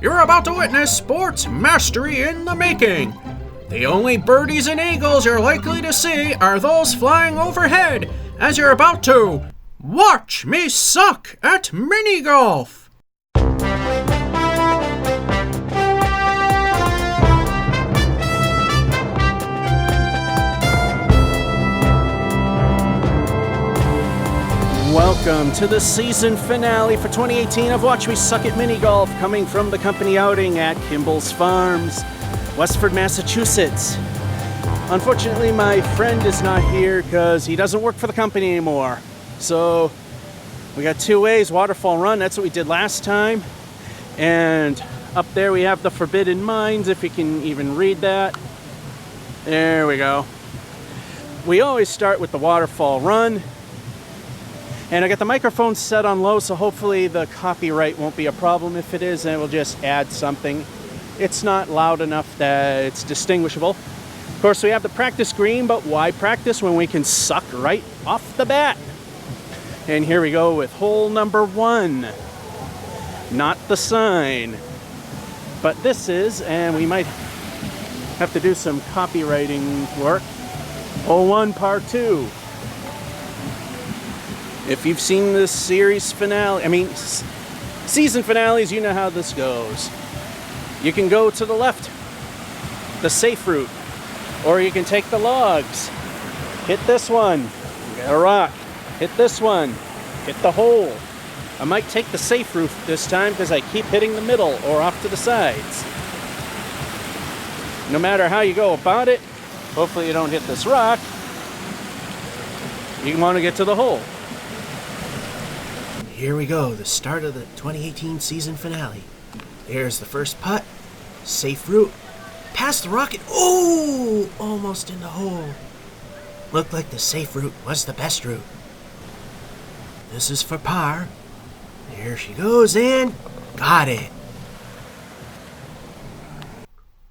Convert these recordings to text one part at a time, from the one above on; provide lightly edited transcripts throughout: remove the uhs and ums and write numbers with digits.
You're about to witness sports mastery in the making. The only birdies and eagles you're likely to see are those flying overhead as you're about to watch me suck at mini golf. Welcome to the season finale for 2018 of Watch Me Suck at Mini Golf, coming from the company outing at Kimball Farms, Westford, Massachusetts. Unfortunately, my friend is not here because he doesn't work for the company anymore. So we got two ways, Waterfall Run, that's what we did last time. And up there we have the Forbidden Mines, if you can even read that. There we go. We always start with the Waterfall Run. And I got the microphone set on low, so hopefully the copyright won't be a problem. If it is, then we'll just add something. It's not loud enough that it's distinguishable. Of course, we have the practice green, but why practice when we can suck right off the bat? And here we go with hole number 1. Not the sign. But this is, and we might have to do some copywriting work, hole 1, par 2. If you've seen this series finale, season finales, you know how this goes. You can go to the left, the safe route, or you can take the logs. Hit this one, get a rock. Hit this one, hit the hole. I might take the safe route this time because I keep hitting the middle or off to the sides. No matter how you go about it, hopefully you don't hit this rock. You want to get to the hole. Here we go, the start of the 2018 season finale. There's the first putt. Safe route. Past the rocket. Oh! Almost in the hole. Looked like the safe route was the best route. This is for par. There she goes, and got it.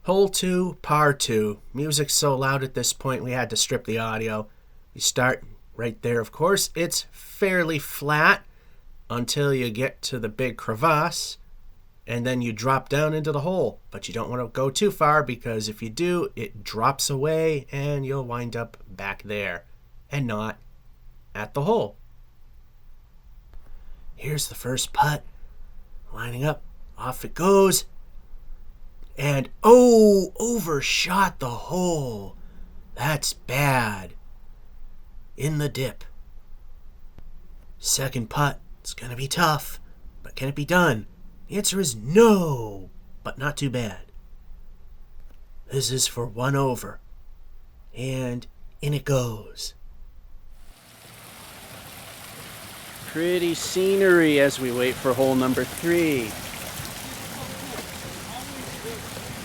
Hole 2, par 2. Music's so loud at this point we had to strip the audio. You start right there, of course. It's fairly flat until you get to the big crevasse, and then you drop down into the hole. But you don't want to go too far, because if you do, it drops away and you'll wind up back there and not at the hole. Here's the first putt. Lining up, off it goes, and overshot the hole. That's bad. In the dip. Second putt. It's going to be tough, but can it be done? The answer is no, but not too bad. This is for 1 over, and in it goes. Pretty scenery as we wait for hole number 3.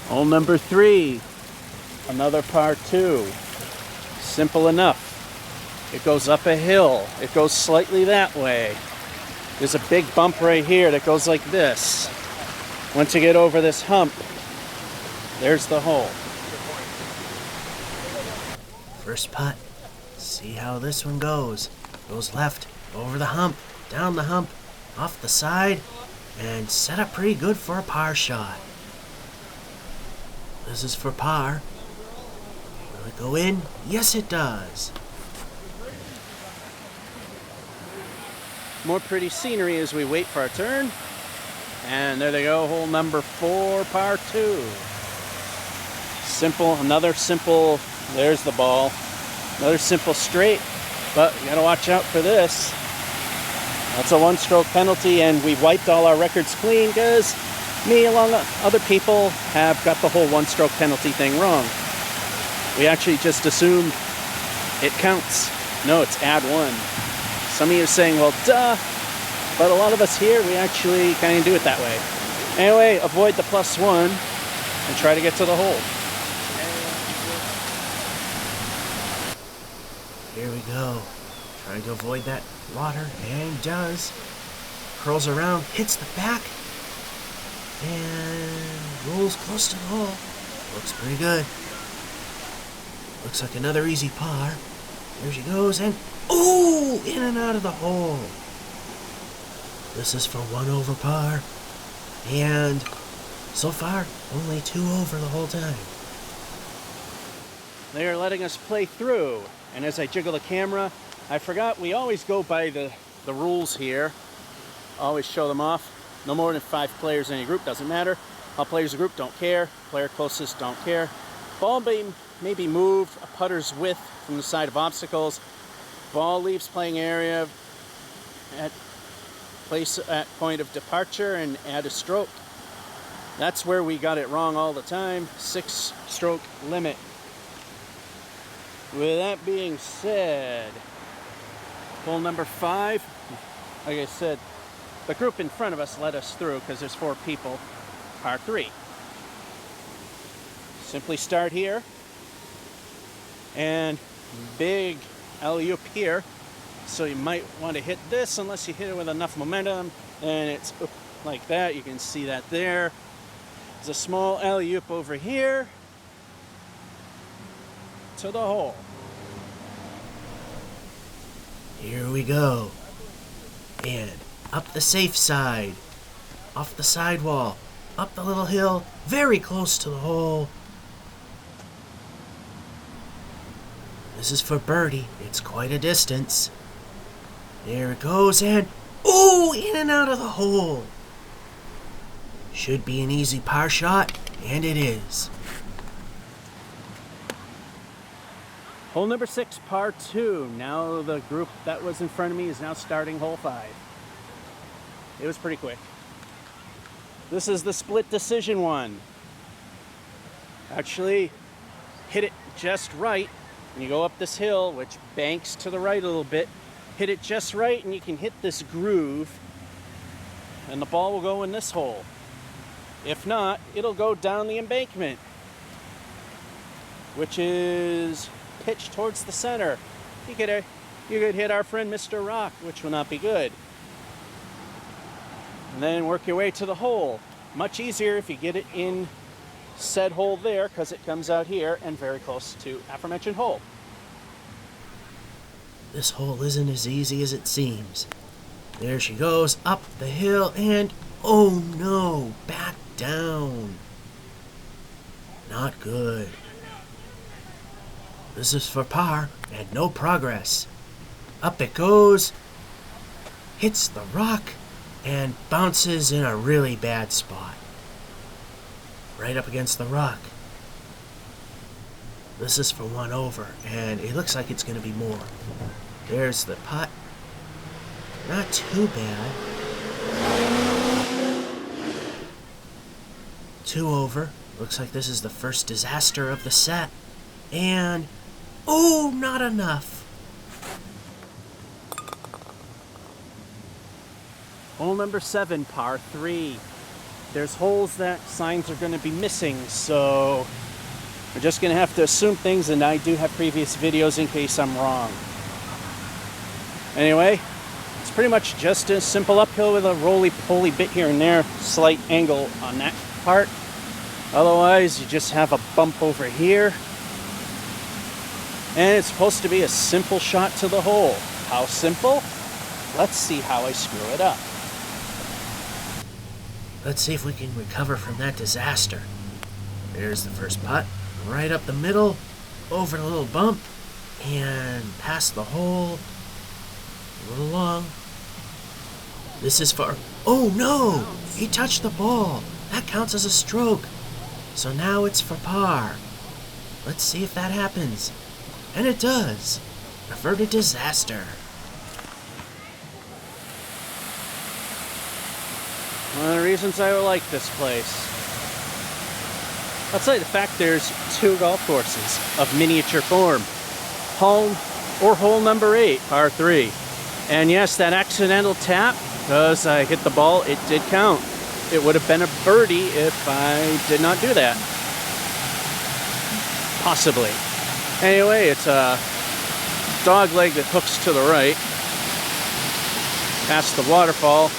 Hole number 3, another par 2. Simple enough. It goes up a hill. It goes slightly that way. There's a big bump right here that goes like this. Once you get over this hump, there's the hole. First putt. See how this one goes. Goes left, over the hump, down the hump, off the side, and set up pretty good for a par shot. This is for par. Will it go in? Yes, it does. More pretty scenery as we wait for our turn. And there they go, hole number 4, par 2. Simple, another simple, there's the ball. Another simple straight, but you gotta watch out for this. That's a 1-stroke penalty, and we wiped all our records clean because me, along with other people, have got the whole 1-stroke penalty thing wrong. We actually just assumed it counts. No, it's add 1. Some of you are saying, well, duh, but a lot of us here, we actually kind of do it that way. Anyway, avoid the +1 and try to get to the hole. Here we go. Trying to avoid that water, and does. Curls around, hits the back, and rolls close to the hole. Looks pretty good. Looks like another easy par. There she goes, and in and out of the hole. This is for 1 over par, and So far, only 2 over the whole time. They are letting us play through. And as I jiggle the camera, I forgot we always go by the rules here. Always show them off. No more than 5 players in a group, doesn't matter. All players in a group don't care. Player closest don't care. Ball may be moved a putter's width from the side of obstacles. Ball leaves playing area at point of departure and add a stroke. That's where we got it wrong all the time. 6-stroke limit. With that being said, hole number 5, like I said, the group in front of us let us through because there's 4 people. Par 3. Simply start here. And big alley-oop here. So you might want to hit this unless you hit it with enough momentum. And it's like that. You can see that there. There's a small alley-oop over here to the hole. Here we go. And up the safe side. Off the sidewall. Up the little hill. Very close to the hole. This is for birdie. It's quite a distance. There it goes, and ooh, in and out of the hole. Should be an easy par shot, and it is. Hole number 6, par 2. Now the group that was in front of me is now starting hole 5. It was pretty quick. This is the split decision one. Actually, hit it just right. And you go up this hill, which banks to the right a little bit. Hit it just right, and you can hit this groove, and the ball will go in this hole. If not, it'll go down the embankment, which is pitched towards the center. You could hit our friend Mr. Rock, which will not be good. And then work your way to the hole. Much easier if you get it in said hole there, because it comes out here and very close to aforementioned hole. This hole isn't as easy as it seems. There she goes, up the hill, and oh no, back down. Not good. This is for par, and no progress. Up it goes, hits the rock, and bounces in a really bad spot. Right up against the rock. This is for 1 over, and it looks like it's going to be more. There's the putt. Not too bad. 2 over. Looks like this is the first disaster of the set. And, oh, not enough. Hole number 7, par 3. There's holes that signs are going to be missing, so we're just going to have to assume things, and I do have previous videos in case I'm wrong. Anyway, it's pretty much just a simple uphill with a roly-poly bit here and there, slight angle on that part. Otherwise, you just have a bump over here. And it's supposed to be a simple shot to the hole. How simple? Let's see how I screw it up. Let's see if we can recover from that disaster. There's the first putt. Right up the middle, over the little bump, and past the hole. A little long. This is for... oh no! He touched the ball. That counts as a stroke. So now it's for par. Let's see if that happens. And it does. Averted disaster. One of the reasons I like this place. I'll tell you the fact there's 2 golf courses of miniature form. Hole number 8, par 3. And yes, that accidental tap, because I hit the ball, it did count. It would have been a birdie if I did not do that. Possibly. Anyway, it's a dog leg that hooks to the right. Past the waterfall.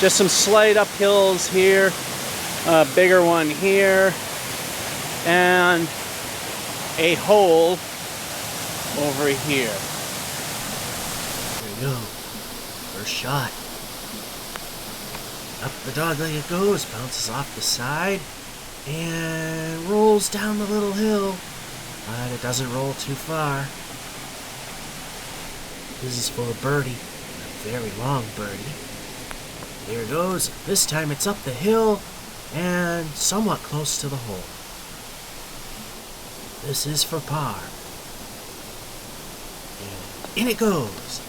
Just some slight uphills here. A bigger one here. And a hole over here. There you go. First shot. Up the dogleg it goes, bounces off the side, and rolls down the little hill, but it doesn't roll too far. This is for a birdie, a very long birdie. Here it goes. This time it's up the hill and somewhat close to the hole. This is for par. And in it goes.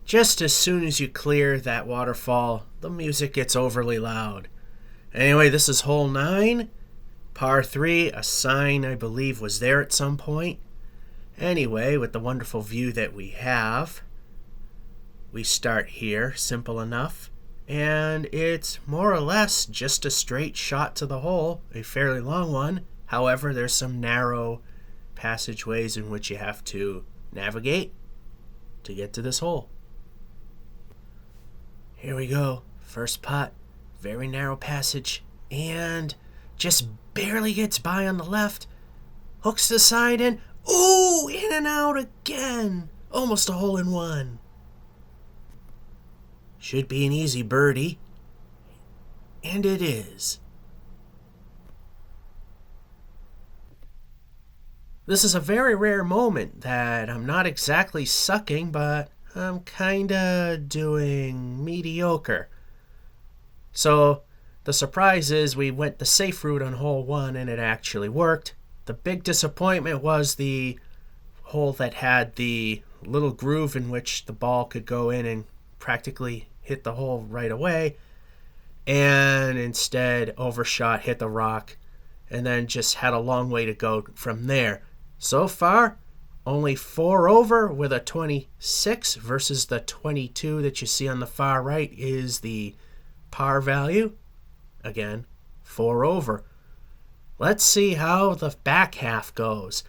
Just as soon as you clear that waterfall, the music gets overly loud. Anyway, this is hole 9, par 3. A sign, I believe, was there at some point. Anyway, with the wonderful view that we have, we start here, simple enough. And it's more or less just a straight shot to the hole, a fairly long one. However, there's some narrow passageways in which you have to navigate to get to this hole. Here we go. First putt. Very narrow passage. And just barely gets by on the left. Hooks the side in. Ooh! In and out again. Almost a hole in one. Should be an easy birdie. And it is. This is a very rare moment that I'm not exactly sucking, but I'm kinda doing mediocre. So the surprise is we went the safe route on hole 1 and it actually worked. The big disappointment was the hole that had the little groove in which the ball could go in and practically hit the hole right away, and instead overshot, hit the rock, and then just had a long way to go from there. So far, only 4 over with a 26 versus the 22 that you see on the far right is the par value. Again, 4 over. Let's see how the back half goes.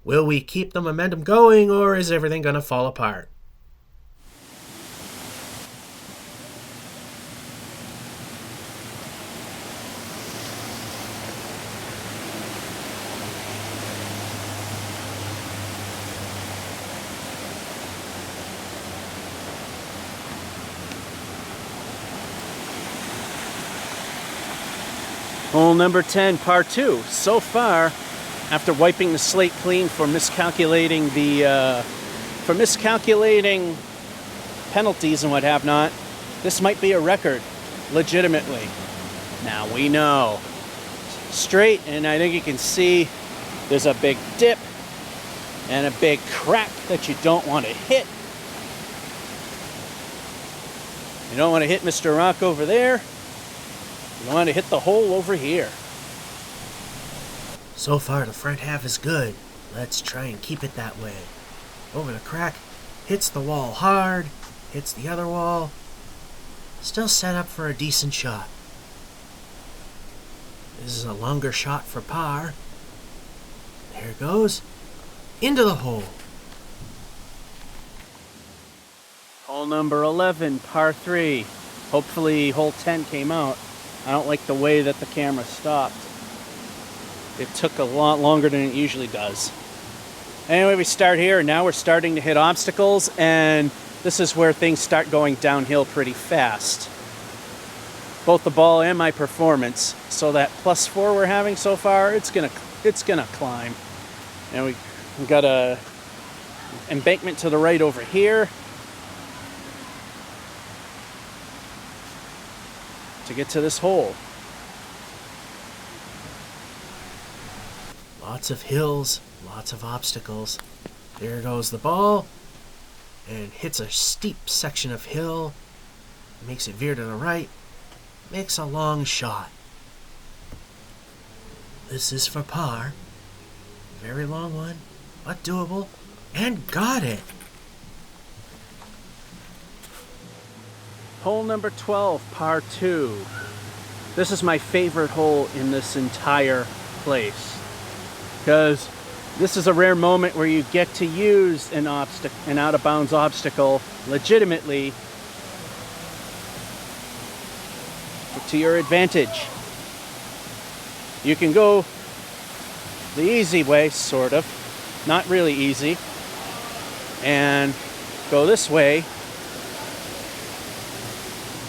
Will we keep the momentum going, or is everything going to fall apart? Hole number 10, par 2. So far, after wiping the slate clean for miscalculating penalties and what have not, this might be a record, legitimately. Now we know. Straight, and I think you can see there's a big dip and a big crack that you don't want to hit. You don't want to hit Mr. Rock over there. You want to hit the hole over here. So far, the front half is good. Let's try and keep it that way. Over the crack, hits the wall hard, hits the other wall. Still set up for a decent shot. This is a longer shot for par. There it goes. Into the hole. Hole number 11, par 3. Hopefully hole 10 came out. I don't like the way that the camera stopped. It took a lot longer than it usually does. Anyway, we start here, and now we're starting to hit obstacles, and this is where things start going downhill pretty fast. Both the ball and my performance. So that +4 we're having so far, it's gonna climb. And we got a embankment to the right over here to get to this hole. Lots of hills, lots of obstacles. There goes the ball, and hits a steep section of hill, makes it veer to the right, makes a long shot. This is for par. Very long one, but doable, and got it. Hole number 12, par 2. This is my favorite hole in this entire place. because this is a rare moment where you get to use an out-of-bounds obstacle legitimately to your advantage. You can go the easy way, sort of, not really easy, and go this way.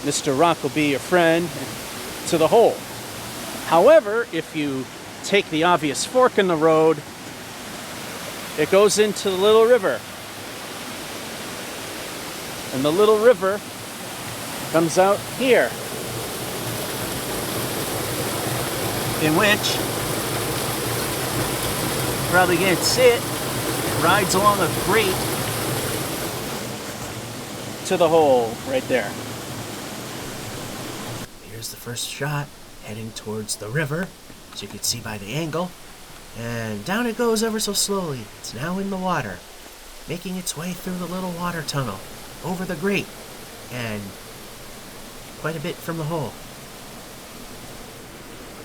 Mr. Rock will be your friend to the hole. However, if you take the obvious fork in the road, it goes into the little river. And the little river comes out here, in which you probably can't see it, rides along a grate to the hole right there. Here's the first shot, heading towards the river, as you can see by the angle. And down it goes ever so slowly. It's now in the water, making its way through the little water tunnel, over the grate, and quite a bit from the hole.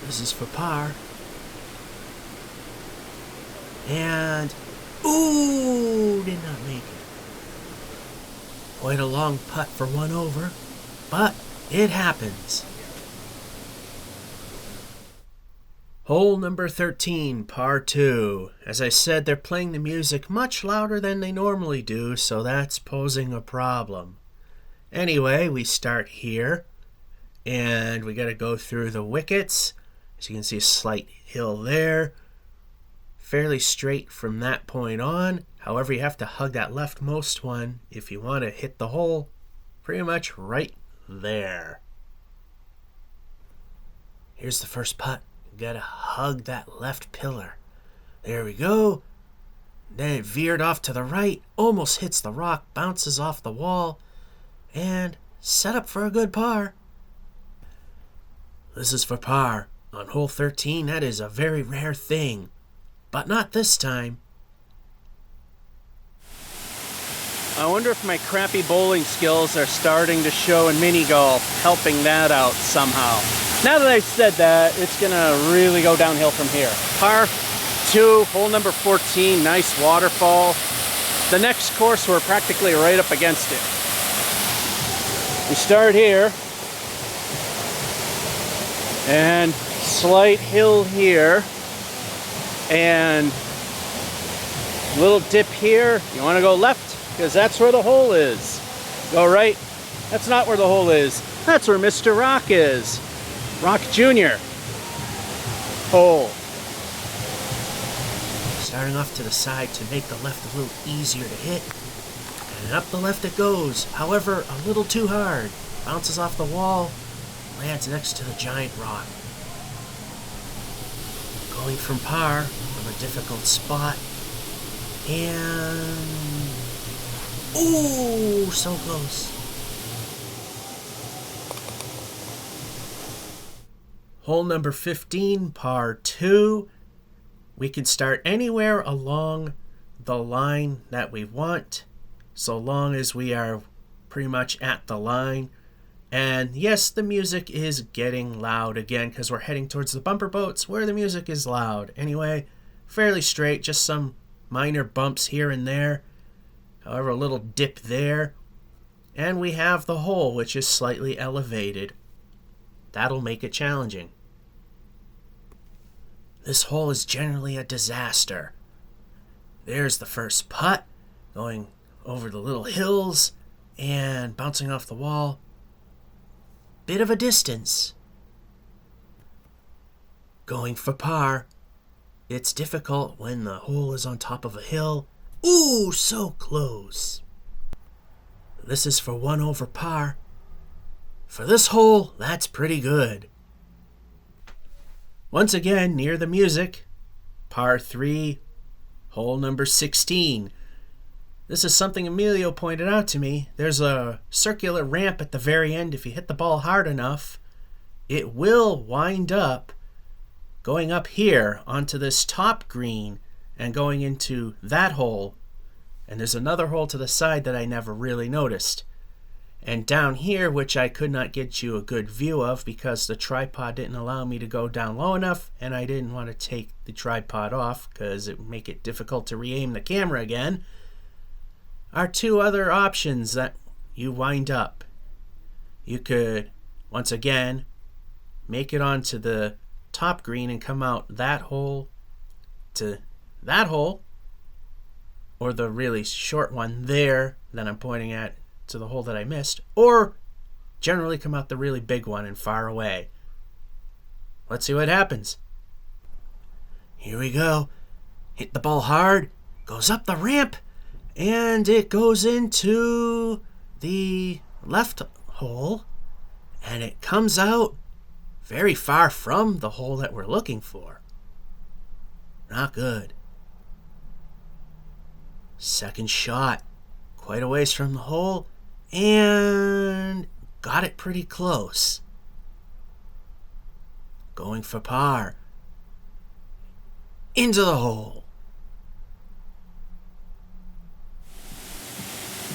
This is for par. And, ooh, did not make it. Quite a long putt for one over, but it happens. Hole number 13, par 2. As I said, they're playing the music much louder than they normally do, so that's posing a problem. Anyway, we start here, and we got to go through the wickets. As you can see, a slight hill there. Fairly straight from that point on. However, you have to hug that leftmost one if you want to hit the hole pretty much right there. Here's the first putt. Gotta hug that left pillar. There we go. Then it veered off to the right, almost hits the rock, bounces off the wall, and set up for a good par. This is for par. On hole 13, that is a very rare thing. But not this time. I wonder if my crappy bowling skills are starting to show in mini golf, helping that out somehow. Now that I've said that, it's gonna really go downhill from here. Par 2, hole number 14, nice waterfall. The next course, we're practically right up against it. We start here, and slight hill here, and little dip here. You wanna go left? Because that's where the hole is. Go right. That's not where the hole is. That's where Mr. Rock is. Rock Jr. Hole. Starting off to the side to make the left a little easier to hit. And up the left it goes. However, a little too hard. Bounces off the wall. Lands next to the giant rock. Going from par from a difficult spot. And... ooh, so close. Hole number 15, par 2. We can start anywhere along the line that we want, so long as we are pretty much at the line. And yes, the music is getting loud again because we're heading towards the bumper boats where the music is loud. Anyway, fairly straight, just some minor bumps here and there. However, a little dip there. And we have the hole, which is slightly elevated. That'll make it challenging. This hole is generally a disaster. There's the first putt, going over the little hills and bouncing off the wall. Bit of a distance. Going for par. It's difficult when the hole is on top of a hill. Ooh, so close. This is for 1 over par. For this hole, that's pretty good. Once again, near the music, par 3, hole number 16. This is something Emilio pointed out to me. There's a circular ramp at the very end. If you hit the ball hard enough, it will wind up going up here onto this top green and going into that hole. And there's another hole to the side that I never really noticed. And down here, which I could not get you a good view of because the tripod didn't allow me to go down low enough, and I didn't want to take the tripod off because it would make it difficult to re-aim the camera again, are two other options that you wind up. You could, once again, make it onto the top green and come out that hole to that hole, or the really short one there that I'm pointing at to the hole that I missed, or generally come out the really big one and far away. Let's see what happens. Here we go. Hit the ball hard, goes up the ramp, and it goes into the left hole, and it comes out very far from the hole that we're looking for. Not good. Second shot, quite a ways from the hole, and got it pretty close. Going for par. Into the hole.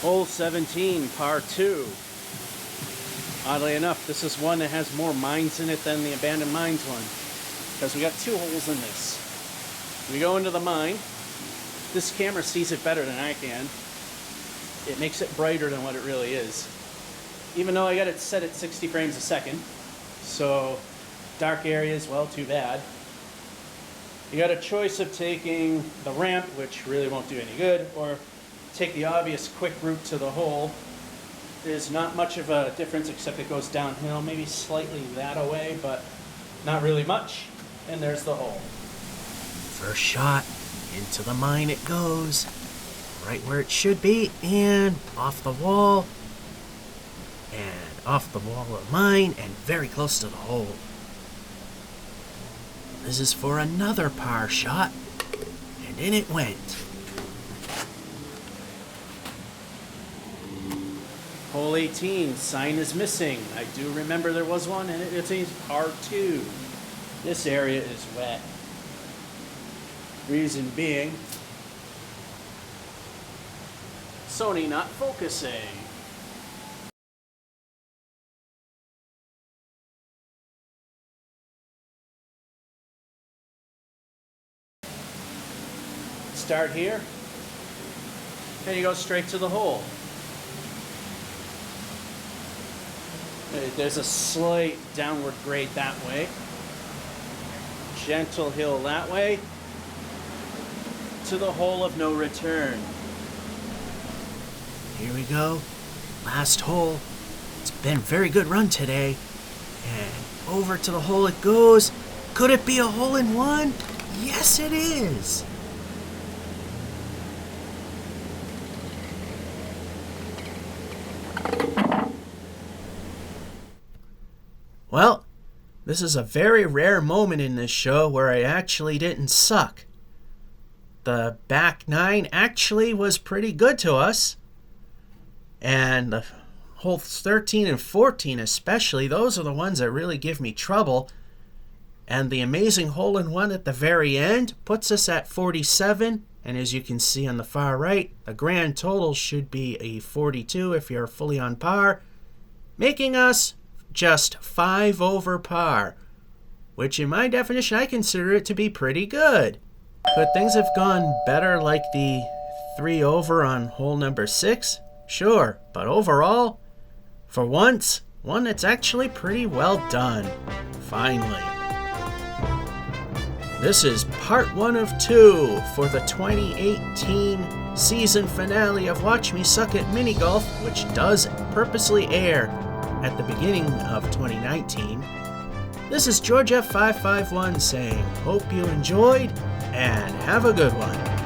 Hole 17, par 2. Oddly enough, this is one that has more mines in it than the abandoned mines one, because we got 2 holes in this. We go into the mine. This camera sees it better than I can. It makes it brighter than what it really is. Even though I got it set at 60 frames a second. So dark areas, well, too bad. You got a choice of taking the ramp, which really won't do any good, or take the obvious quick route to the hole. There's not much of a difference except it goes downhill, maybe slightly that away, but not really much. And there's the hole. First shot, into the mine it goes. Right where it should be, and off the wall, and off the wall of mine, and very close to the hole. This is for another par shot, and in it went. Hole 18, sign is missing. I do remember there was one, and it says par 2. This area is wet. Reason being, Sony not focusing. Start here, and you go straight to the hole. There's a slight downward grade that way, gentle hill that way, to the hole of no return. Here we go, last hole. It's been a very good run today, and over to the hole it goes. Could it be a hole-in-one? Yes, it is. Well, this is a very rare moment in this show where I actually didn't suck. The back 9 actually was pretty good to us. And the holes 13 and 14 especially, those are the ones that really give me trouble. And the amazing hole-in-one at the very end puts us at 47. And as you can see on the far right, the grand total should be a 42 if you're fully on par, making us just 5 over par, which in my definition I consider it to be pretty good. Could things have gone better, like the 3 over on hole number 6? Sure, but overall, for once, one that's actually pretty well done. Finally. This is part 1 of 2 for the 2018 season finale of Watch Me Suck at Mini Golf, which does purposely air at the beginning of 2019. This is George F551 saying, hope you enjoyed and have a good one.